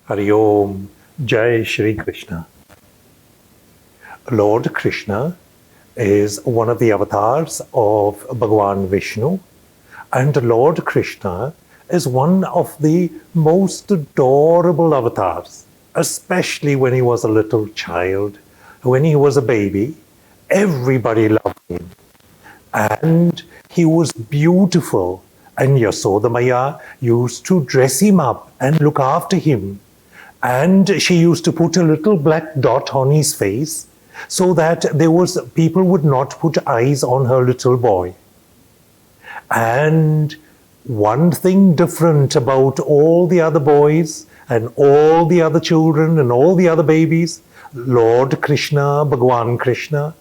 Hari Om, Jai Shri Krishna. Lord Krishna is one of the avatars of Bhagavan Vishnu, and Lord Krishna is one of the most adorable avatars, especially when he was a little child. When he was a baby, everybody loved him, and he was beautiful, and Yasoda Maya used to dress him up and look after him. And she used to put a little black dot on his face so that people would not put eyes on her little boy. And one thing different about all the other boys and all the other children and all the other babies, Lord Krishna, Bhagavan Krishna,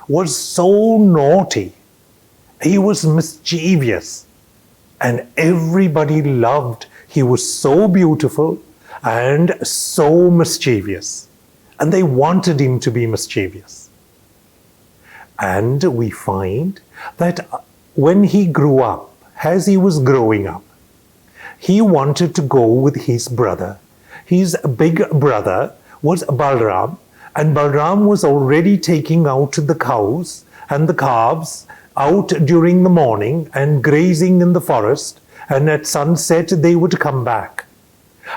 was so naughty. He was mischievous. And everybody loved. He was so beautiful and so mischievous. And they wanted him to be mischievous. And we find that when he grew up, as he was growing up, he wanted to go with his brother. His big brother was Balram, and Balram was already taking out the cows and the calves out during the morning and grazing in the forest, and at sunset they would come back.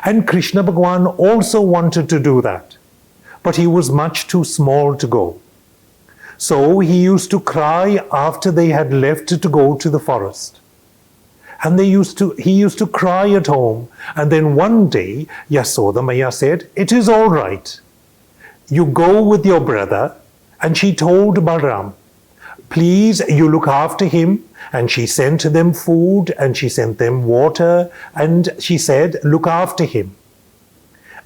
And Krishna Bhagavan also wanted to do that, but he was much too small to go. So he used to cry after they had left to go to the forest. And he used to cry at home. And then one day, Yasoda Maya said, "It is all right. You go with your brother." And she told Balram, "Please, you look after him." And she sent them food and she sent them water. And she said, "Look after him."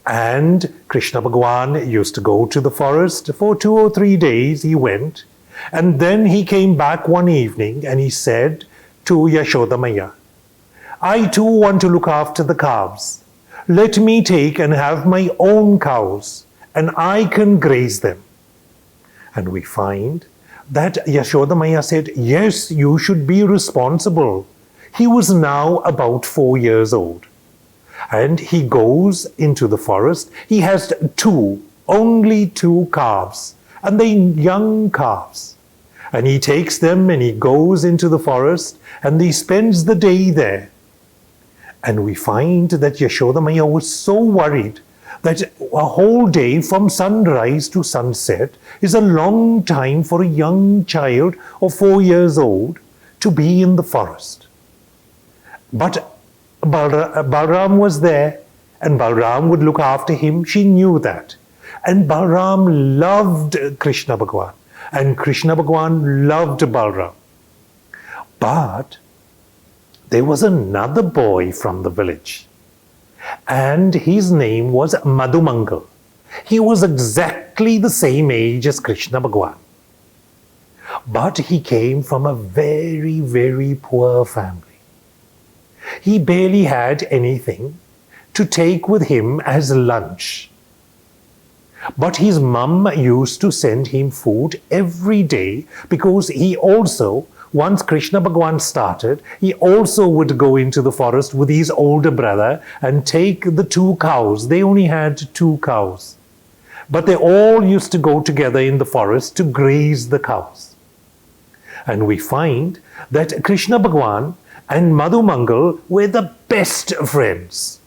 And Krishna Bhagavan used to go to the forest for 2 or 3 days. He went. And then he came back one evening and he said to Yashoda Maya, "I too want to look after the calves. Let me take and have my own cows, and I can graze them." And we find that Yashoda Maya said, "Yes, you should be responsible." He was now about 4 years old. And he goes into the forest. He has only two calves, and they're young calves. And he takes them and he goes into the forest and he spends the day there. And we find that Yashoda Maya was so worried that a whole day from sunrise to sunset is a long time for a young child of 4 years old to be in the forest. But Balram was there, and Balram would look after him. She knew that. And Balram loved Krishna Bhagavan, and Krishna Bhagavan loved Balram. But there was another boy from the village, and his name was Madhumangal. He was exactly the same age as Krishna Bhagavan. But he came from a very, very poor family. He barely had anything to take with him as lunch. But his mum used to send him food every day, because he also, once Krishna Bhagavan started, he also would go into the forest with his older brother and take the 2 cows. They only had 2 cows. But they all used to go together in the forest to graze the cows. And we find that Krishna Bhagavan and Madhumangal were the best friends.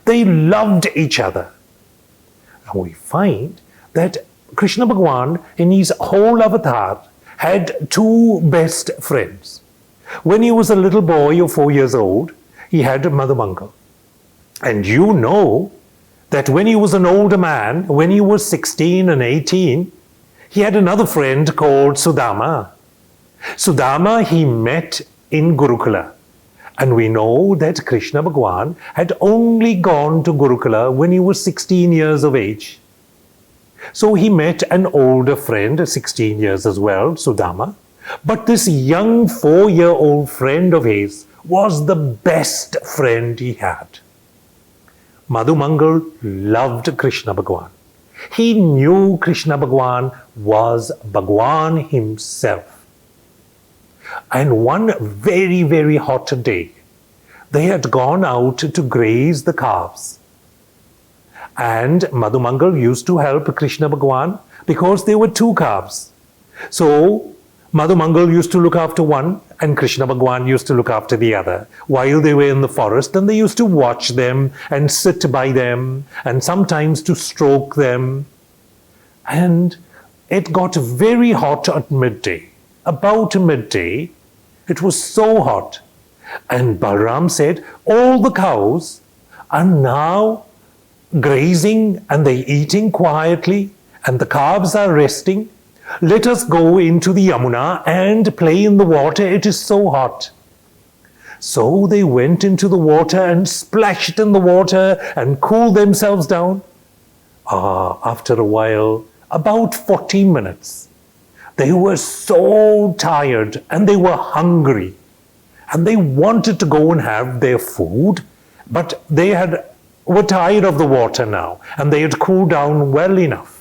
They loved each other. And we find that Krishna Bhagavan in his whole avatar had 2 best friends. When he was a little boy of 4 years old, he had Madhumangal. And you know that when he was an older man, when he was 16 and 18, he had another friend called Sudama. Sudama he met in Gurukula. And we know that Krishna Bhagavan had only gone to Gurukula when he was 16 years of age. So he met an older friend, 16 years as well, Sudama. But this young 4-year-old friend of his was the best friend he had. Madhumangal loved Krishna Bhagavan. He knew Krishna Bhagavan was Bhagavan himself. And one very, very hot day, they had gone out to graze the calves. And Madhumangal used to help Krishna Bhagwan because there were two calves. So Madhumangal used to look after one and Krishna Bhagwan used to look after the other while they were in the forest, and they used to watch them and sit by them and sometimes to stroke them. And it got very hot at midday. About midday, it was so hot. And Balaram said, all the cows are now grazing and they're eating quietly and the calves are resting. Let us go into the Yamuna and play in the water. It is so hot. So they went into the water and splashed in the water and cooled themselves down. After a while, about 40 minutes, they were so tired and they were hungry and they wanted to go and have their food, but they were tired of the water now and they had cooled down well enough.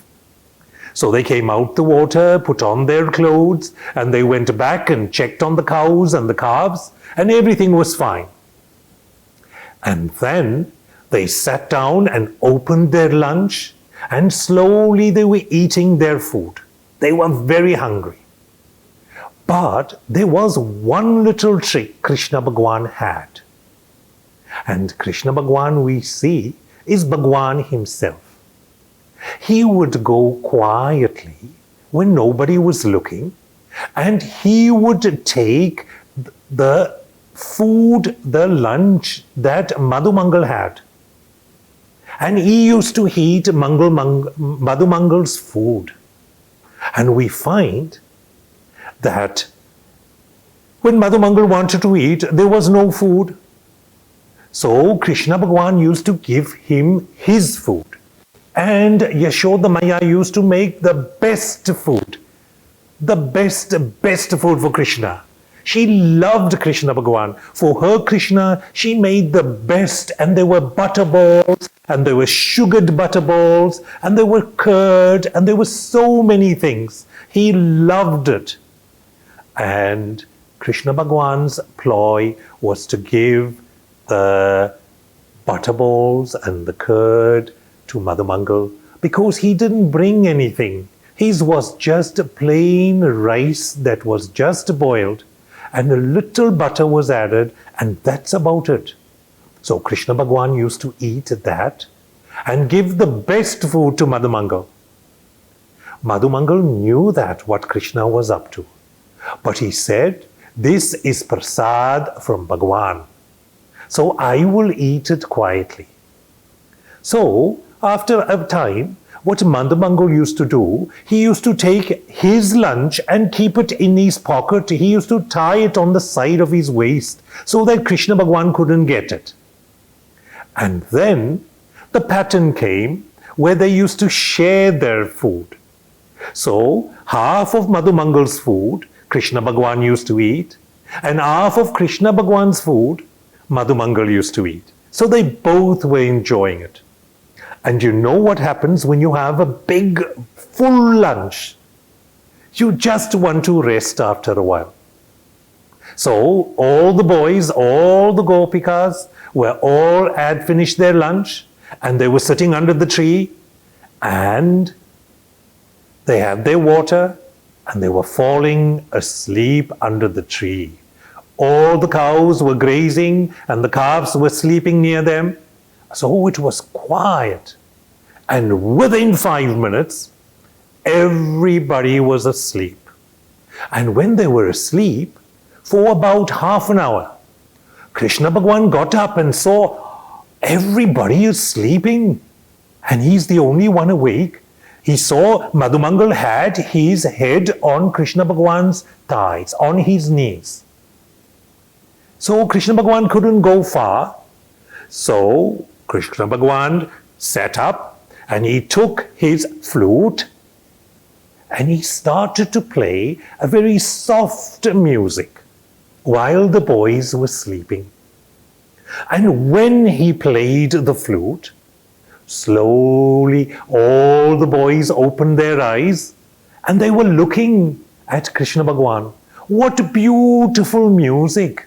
So they came out the water, put on their clothes, and they went back and checked on the cows and the calves, and everything was fine. And then they sat down and opened their lunch, and slowly they were eating their food. They were very hungry. But there was one little trick Krishna Bhagwan had. And Krishna Bhagwan, we see, is Bhagwan himself. He would go quietly when nobody was looking, and he would take the food, the lunch that Madhumangal had. And he used to eat Madhumangal's food. And we find that when Madhumangal wanted to eat, there was no food. So Krishna Bhagwan used to give him his food. And Yashoda Maya used to make the best food. The best food for Krishna. She loved Krishna Bhagwan. For her Krishna, she made the best, and there were butter balls, and there were sugared butter balls, and there were curd, and there were so many things. He loved it. And Krishna Bhagwan's ploy was to give the butter balls and the curd to Madhumangal because he didn't bring anything. His was just plain rice that was just boiled and a little butter was added, and that's about it. So Krishna Bhagwan used to eat that and give the best food to Madhumangal. Madhumangal knew that what Krishna was up to, but he said, this is prasad from Bhagwan, so I will eat it quietly. So after a time, what Madhumangal used to do, he used to take his lunch and keep it in his pocket. He used to tie it on the side of his waist so that Krishna Bhagwan couldn't get it. And then the pattern came where they used to share their food. So half of Madhumangal's food, Krishna Bhagwan used to eat, and half of Krishna Bhagwan's food, Madhumangal used to eat. So they both were enjoying it. And you know what happens when you have a big, full lunch? You just want to rest after a while. So all the boys, all the gopikas had finished their lunch and they were sitting under the tree and they had their water and they were falling asleep under the tree. All the cows were grazing and the calves were sleeping near them. So it was quiet. And within 5 minutes, everybody was asleep. And when they were asleep, for about half an hour, Krishna Bhagwan got up and saw everybody is sleeping and he's the only one awake. He saw Madhumangal had his head on Krishna Bhagwan's thighs, on his knees. So Krishna Bhagwan couldn't go far. So Krishna Bhagwan sat up and he took his flute and he started to play a very soft music while the boys were sleeping. And when he played the flute, slowly all the boys opened their eyes and they were looking at Krishna Bhagwan. What beautiful music!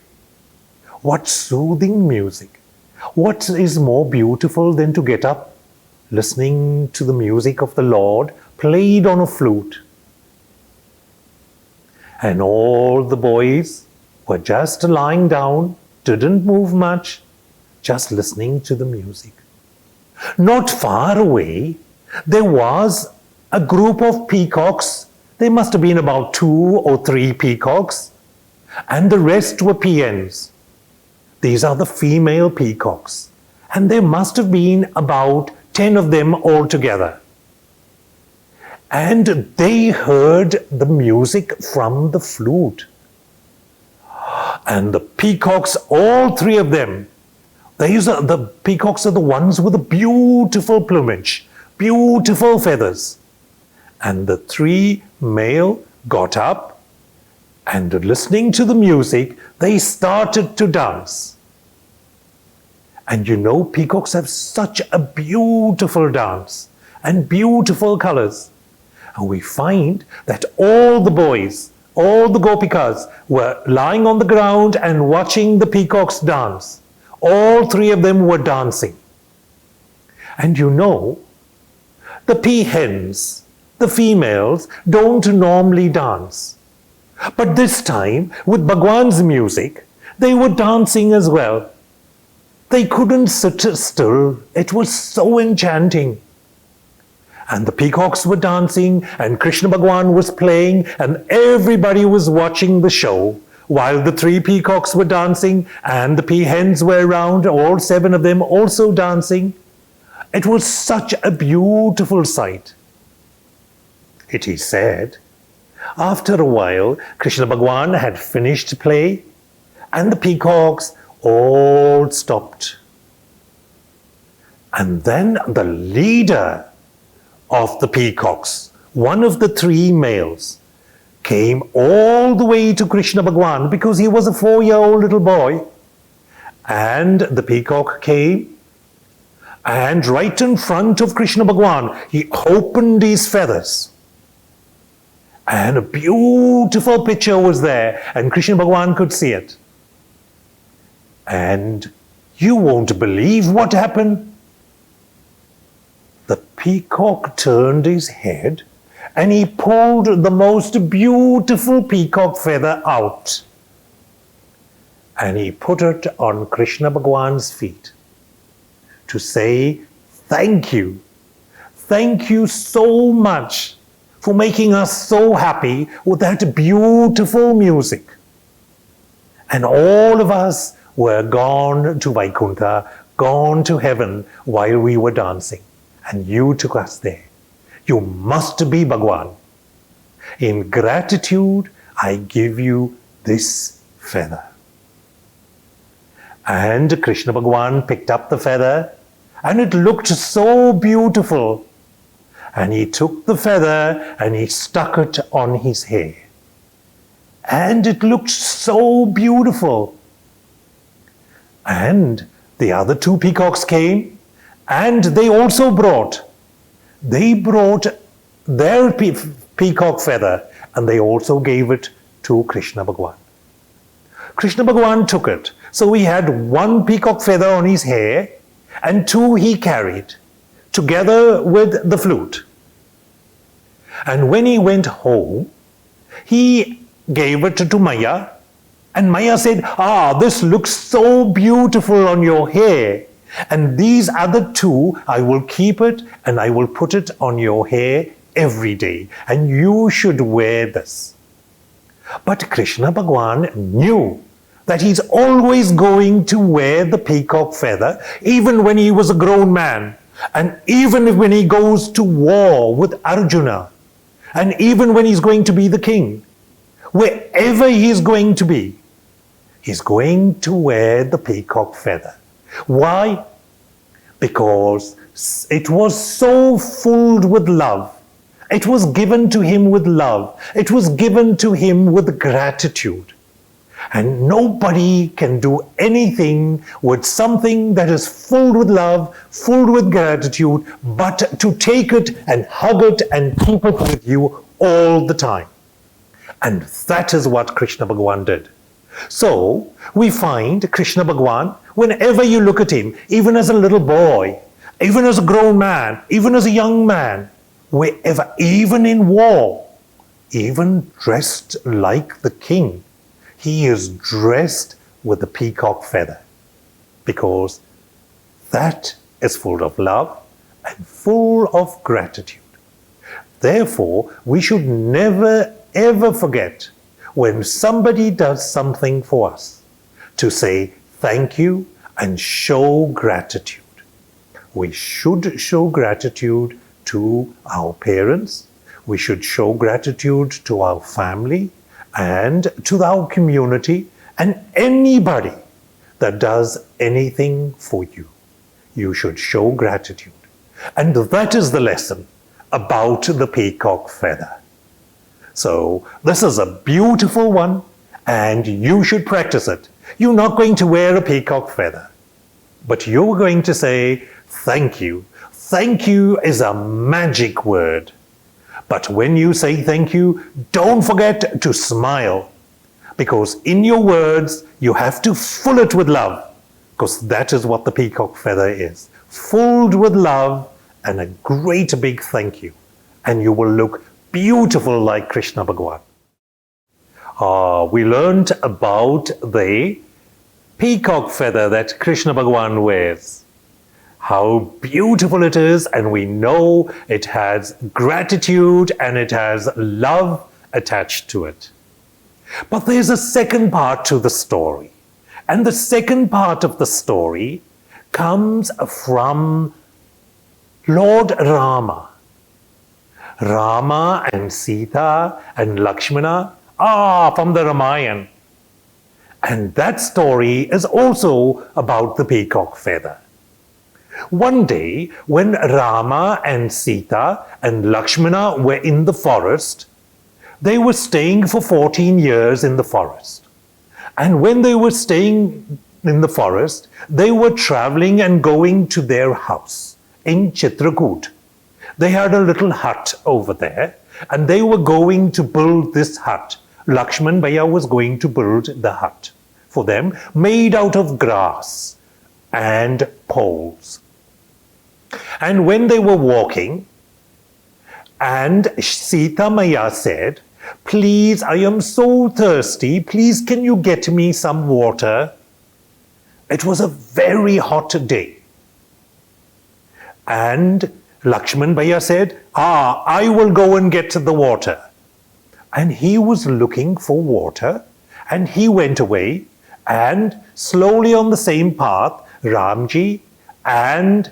What soothing music! What is more beautiful than to get up listening to the music of the Lord played on a flute. And all the boys were just lying down, didn't move much, just listening to the music. Not far away, there was a group of peacocks. There must have been about 2 or 3 peacocks, and the rest were peahens. These are the female peacocks, and there must have been about 10 of them altogether. And they heard the music from the flute. And the peacocks, all 3 of them, the peacocks are the ones with the beautiful plumage, beautiful feathers. And the 3 male got up, and listening to the music, they started to dance. And you know, peacocks have such a beautiful dance and beautiful colors. And we find that all the boys, all the gopikas, were lying on the ground and watching the peacocks dance. All 3 of them were dancing. And you know, the peahens, the females, don't normally dance. But this time, with Bhagwan's music, they were dancing as well. They couldn't sit still. It was so enchanting. And the peacocks were dancing, and Krishna Bhagwan was playing, and everybody was watching the show, while the 3 peacocks were dancing, and the peahens were around, all 7 of them also dancing. It was such a beautiful sight. It is said, after a while, Krishna Bhagwan had finished play, and the peacocks all stopped. And then the leader of the peacocks, one of the 3 males, came all the way to Krishna Bhagwan because he was a 4-year-old little boy. And the peacock came, and right in front of Krishna Bhagwan, he opened his feathers. And a beautiful picture was there, and Krishna Bhagwan could see it. And you won't believe what happened. The peacock turned his head, and he pulled the most beautiful peacock feather out. And he put it on Krishna Bhagwan's feet to say, thank you. Thank you so much for making us so happy with that beautiful music. And all of us were gone to Vaikuntha, gone to heaven while we were dancing. And you took us there. You must be Bhagwan. In gratitude, I give you this feather. And Krishna Bhagwan picked up the feather, and it looked so beautiful. And he took the feather and he stuck it on his hair. And it looked so beautiful. And the other 2 peacocks came, and they also brought their peacock feather, and they also gave it to Krishna Bhagwan. Krishna Bhagwan took it. So he had 1 peacock feather on his hair, and 2 he carried, together with the flute. And when he went home, he gave it to Maya, and Maya said, this looks so beautiful on your hair. And these other 2, I will keep it and I will put it on your hair every day. And you should wear this. But Krishna Bhagwan knew that he's always going to wear the peacock feather, even when he was a grown man. And even when he goes to war with Arjuna. And even when he's going to be the king. Wherever he's going to be, he's going to wear the peacock feather. Why? Because it was so filled with love. It was given to him with love. It was given to him with gratitude. And nobody can do anything with something that is filled with love, filled with gratitude, but to take it and hug it and keep it with you all the time. And that is what Krishna Bhagwan did. So we find Krishna Bhagwan, whenever you look at him, even as a little boy, even as a grown man, even as a young man, wherever, even in war, even dressed like the king, he is dressed with the peacock feather, because that is full of love and full of gratitude. Therefore, we should never ever forget when somebody does something for us to say thank you and show gratitude. We should show gratitude to our parents, we should show gratitude to our family and to our community and anybody that does anything for you. You should show gratitude. And that is the lesson about the peacock feather. So this is a beautiful one and you should practice it. You're not going to wear a peacock feather, but you're going to say thank you. Thank you is a magic word. But when you say thank you, don't forget to smile, because in your words you have to fill it with love, because that is what the peacock feather is. Filled with love and a great big thank you, and you will look beautiful like Krishna Bhagwan. We learned about the peacock feather that Krishna Bhagwan wears. How beautiful it is, and we know it has gratitude and it has love attached to it. But there's a second part to the story, and the second part of the story comes from Lord Rama. Rama and Sita and Lakshmana from the Ramayana. And that story is also about the peacock feather. One day, when Rama and Sita and Lakshmana were in the forest, they were staying for 14 years in the forest. And when they were staying in the forest, they were traveling and going to their house in Chitrakoot. They had a little hut over there, and they were going to build this hut. Lakshman Bhaiya was going to build the hut for them, made out of grass and poles. And when they were walking, and Sita Maya said, "Please, I am so thirsty. Please, can you get me some water?" It was a very hot day. And Lakshman Bhaiya said, I will go and get the water. And he was looking for water, and he went away, and slowly on the same path, Ramji and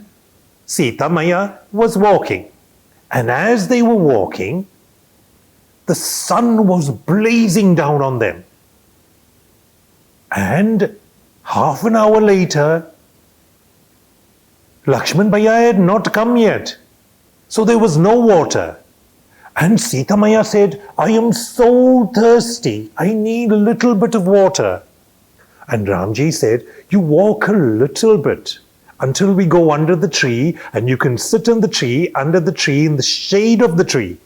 Sita Maya was walking. And as they were walking, the sun was blazing down on them. And half an hour later, Lakshman Bhaiya had not come yet. So there was no water. And Sita Maya said, "I am so thirsty. I need a little bit of water." And Ramji said, "You walk a little bit until we go under the tree, and you can sit in the tree, under the tree, in the shade of the tree.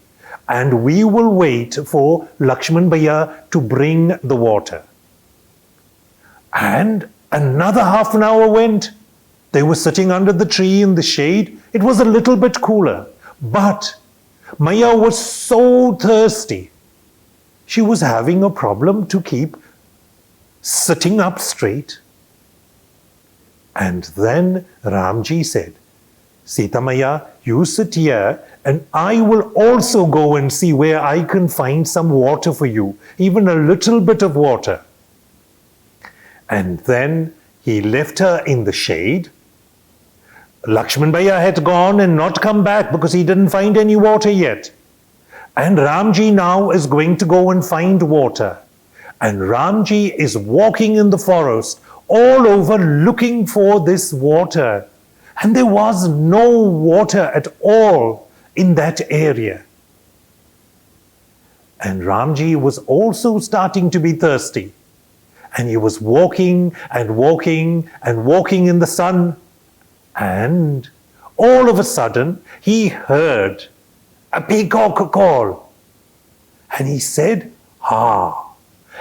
And we will wait for Lakshman Bhaiya to bring the water." And another half an hour went. They were sitting under the tree in the shade. It was a little bit cooler. But Maya was so thirsty. She was having a problem to keep sitting up straight. And then Ramji said, "Sita Maya, you sit here, and I will also go and see where I can find some water for you, even a little bit of water." And then he left her in the shade. Lakshman Bhaiya had gone and not come back because he didn't find any water yet. And Ramji now is going to go and find water. And Ramji is walking in the forest all over looking for this water. And there was no water at all in that area. And Ramji was also starting to be thirsty. And he was walking and walking and walking in the sun. And all of a sudden, he heard a peacock call. And he said,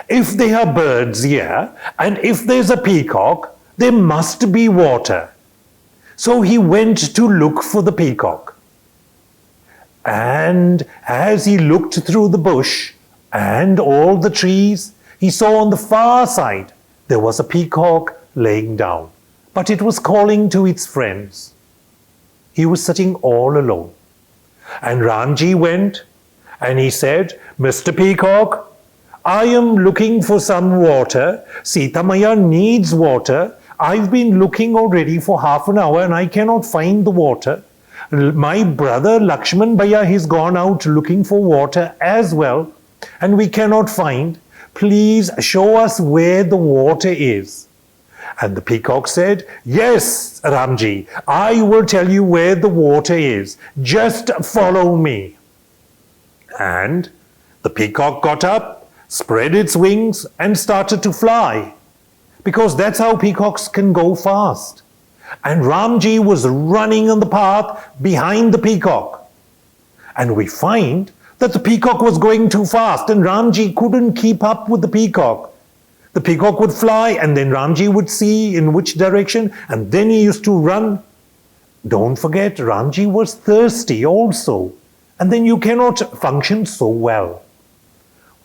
if there are birds here, and if there's a peacock, there must be water. So he went to look for the peacock. And as he looked through the bush and all the trees, he saw on the far side there was a peacock laying down, but it was calling to its friends. He was sitting all alone. And Ramji went and he said, "Mr. Peacock, I am looking for some water. Sita Maya needs water. I've been looking already for half an hour and I cannot find the water. My brother Lakshman Bhaiya has gone out looking for water as well and we cannot find. Please show us where the water is." And the peacock said, "Yes, Ramji, I will tell you where the water is. Just follow me." And the peacock got up, spread its wings and started to fly, because that's how peacocks can go fast. And Ramji was running on the path behind the peacock. And we find that the peacock was going too fast and Ramji couldn't keep up with the peacock. The peacock would fly and then Ramji would see in which direction and then he used to run. Don't forget, Ramji was thirsty also. And then you cannot function so well.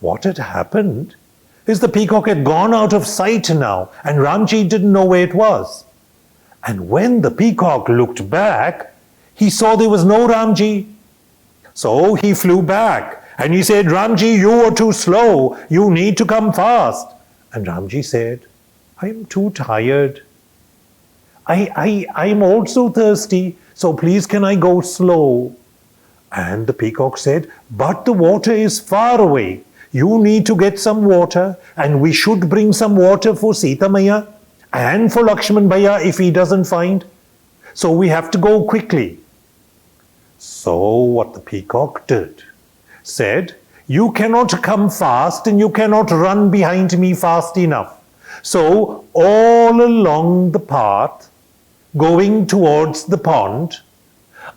What had happened is the peacock had gone out of sight now and Ramji didn't know where it was. And when the peacock looked back, he saw there was no Ramji. So he flew back and he said, "Ramji, you are too slow. You need to come fast." And Ramji said, "I am too tired. I am also thirsty, so please can I go slow?" And the peacock said, "But the water is far away. You need to get some water and we should bring some water for Sita Maya and for Lakshman Bhaiya if he doesn't find. So we have to go quickly." So what the peacock did, said, "You cannot come fast and you cannot run behind me fast enough. So all along the path, going towards the pond,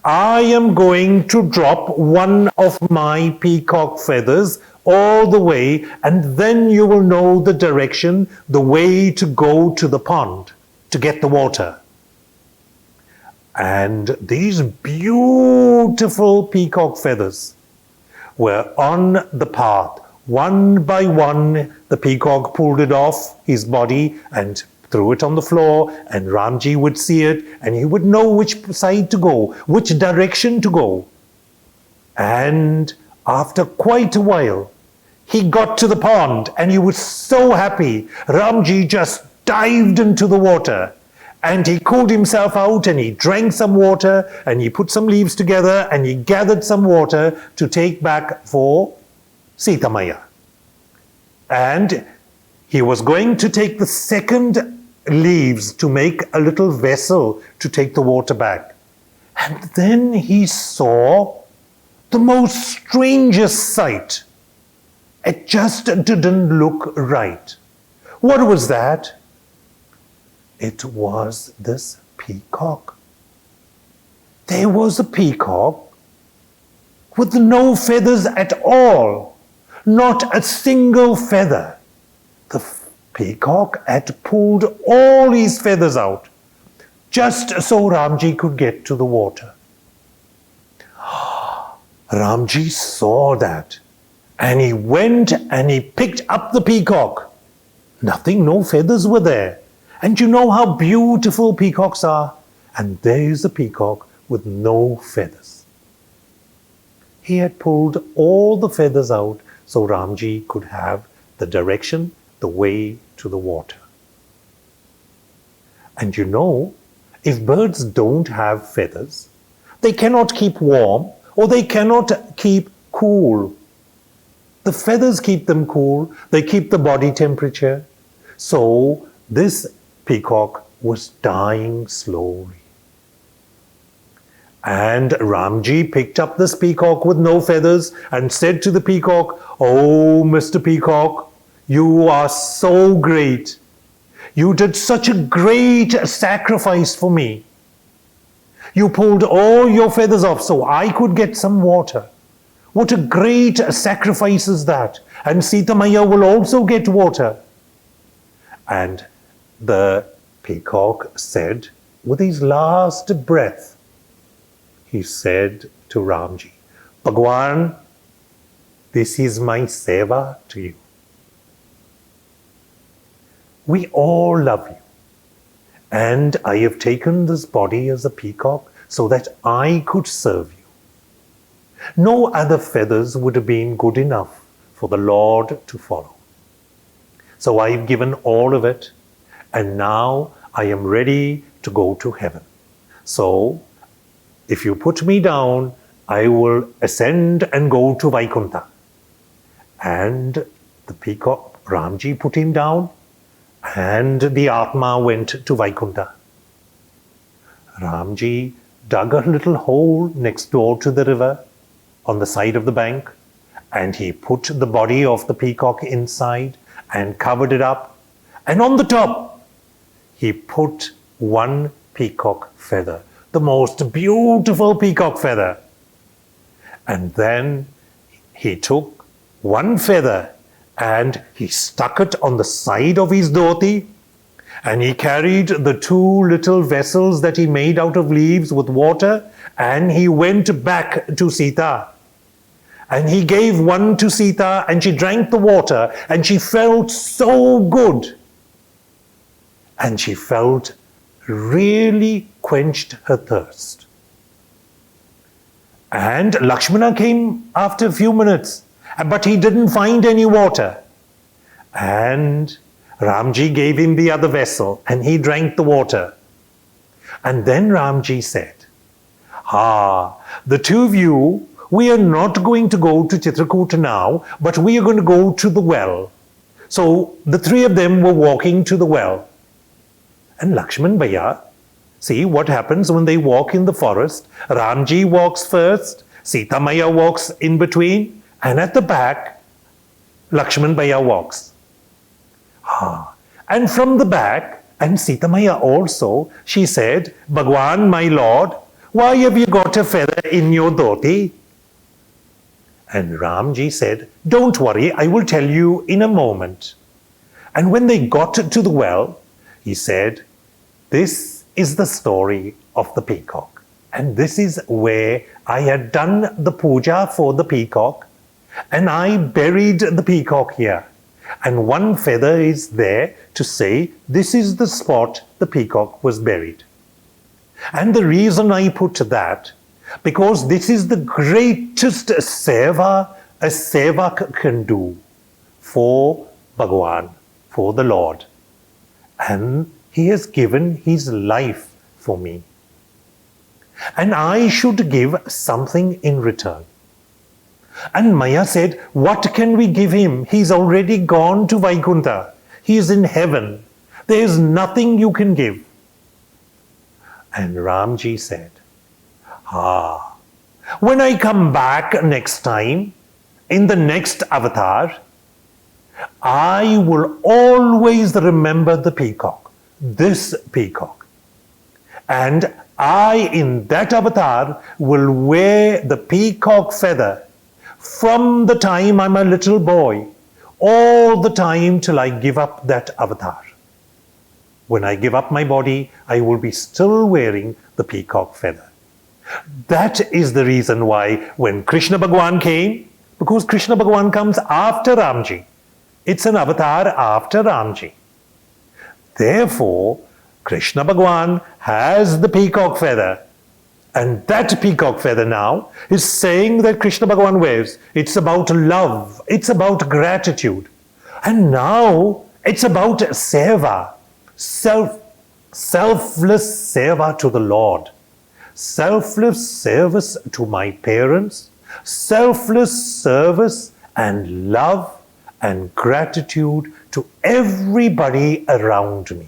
I am going to drop one of my peacock feathers all the way, and then you will know the direction, the way to go to the pond to get the water." And these beautiful peacock feathers were on the path. One by one, the peacock pulled it off his body and threw it on the floor, and Ramji would see it and he would know which side to go, which direction to go. And after quite a while, he got to the pond and he was so happy. Ramji just dived into the water and he cooled himself out and he drank some water and he put some leaves together and he gathered some water to take back for Sita Maya. And he was going to take the second leaves to make a little vessel to take the water back. And then he saw the most strangest sight. It just didn't look right. What was that? It was this peacock. There was a peacock with no feathers at all, not a single feather. The peacock had pulled all his feathers out, just so Ramji could get to the water. Ramji saw that, and he went and he picked up the peacock. Nothing, no feathers were there. And you know how beautiful peacocks are? And there's a peacock with no feathers. He had pulled all the feathers out so Ramji could have the direction, the way to the water. And you know, if birds don't have feathers, they cannot keep warm or they cannot keep cool. The feathers keep them cool, they keep the body temperature. So this peacock was dying slowly. And Ramji picked up this peacock with no feathers and said to the peacock, "Oh, Mr. Peacock, you are so great. You did such a great sacrifice for me. You pulled all your feathers off so I could get some water. What a great sacrifice is that. And Sita Maya will also get water." And the peacock said, with his last breath, he said to Ramji, Bhagwan, this is my seva to you. We all love you. And I have taken this body as a peacock so that I could serve you. No other feathers would have been good enough for the Lord to follow. So I've given all of it, and now I am ready to go to heaven. So, if you put me down, I will ascend and go to Vaikuntha. And the peacock, Ramji, put him down, and the Atma went to Vaikuntha. Ramji dug a little hole next door to the river on the side of the bank, and he put the body of the peacock inside and covered it up. And on the top, he put one peacock feather, the most beautiful peacock feather. And then he took one feather and he stuck it on the side of his dhoti, and he carried the two little vessels that he made out of leaves with water, and he went back to Sita. And he gave one to Sita, and she drank the water, and she felt so good. And she felt really quenched her thirst. And Lakshmana came after a few minutes, but he didn't find any water. And Ramji gave him the other vessel, and he drank the water. And then Ramji said, the two of you, we are not going to go to Chitrakuta now, but we are going to go to the well. So the three of them were walking to the well. And Lakshman Bhaiya, see what happens when they walk in the forest. Ramji walks first, Sita Maya walks in between, and at the back, Lakshman Bhaiya walks. And from the back, and Sita Maya also, she said, Bhagwan, my Lord, why have you got a feather in your dhoti? And Ramji said, don't worry, I will tell you in a moment. And when they got to the well, he said, this is the story of the peacock. And this is where I had done the puja for the peacock, and I buried the peacock here. And one feather is there to say, this is the spot the peacock was buried. And the reason I put that, because this is the greatest seva a sevak can do for Bhagwan, for the Lord. And he has given his life for me. And I should give something in return. And Maya said, what can we give him? He's already gone to Vaikuntha. He is in heaven. There is nothing you can give. And Ramji said, when I come back next time, in the next avatar, I will always remember the peacock, this peacock. And I, in that avatar, will wear the peacock feather from the time I'm a little boy, all the time till I give up that avatar. When I give up my body, I will be still wearing the peacock feather. That is the reason why when Krishna Bhagwan came, because Krishna Bhagwan comes after Ramji. It's an avatar after Ramji. Therefore, Krishna Bhagwan has the peacock feather. And that peacock feather now is saying that Krishna Bhagwan wears. It's about love. It's about gratitude. And now it's about seva. Selfless seva to the Lord. Selfless service to my parents. Selfless service and love and gratitude to everybody around me.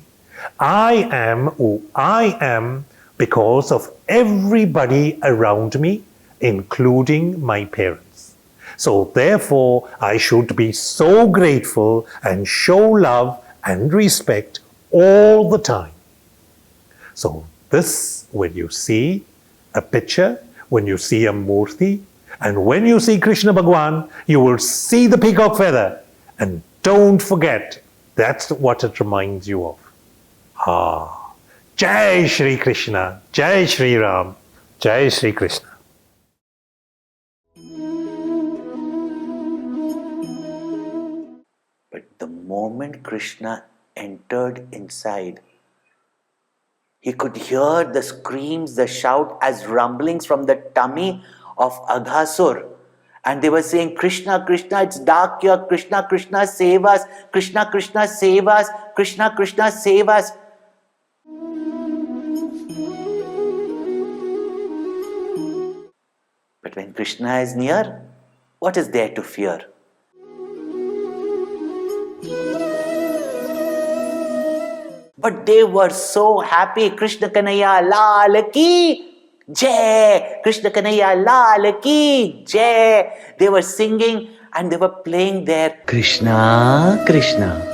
I am who I am because of everybody around me, including my parents. So therefore, I should be so grateful and show love and respect all the time. So this, when you see a picture, when you see a murti, and when you see Krishna Bhagwan, you will see the peacock feather. And don't forget, that's what it reminds you of. Jai Shri Krishna, Jai Shri Ram, Jai Shri Krishna. But the moment Krishna entered inside, he could hear the screams, the shout as rumblings from the tummy of Aghasur. And they were saying, Krishna, Krishna, it's dark here. Krishna, Krishna, save us. Krishna, Krishna, save us. Krishna, Krishna, save us. But when Krishna is near, what is there to fear? But they were so happy. Krishna Kanhaiya Lal Ki Jai! Krishna Kanhaiya Lal Ki Jai! They were singing and they were playing their Krishna, Krishna.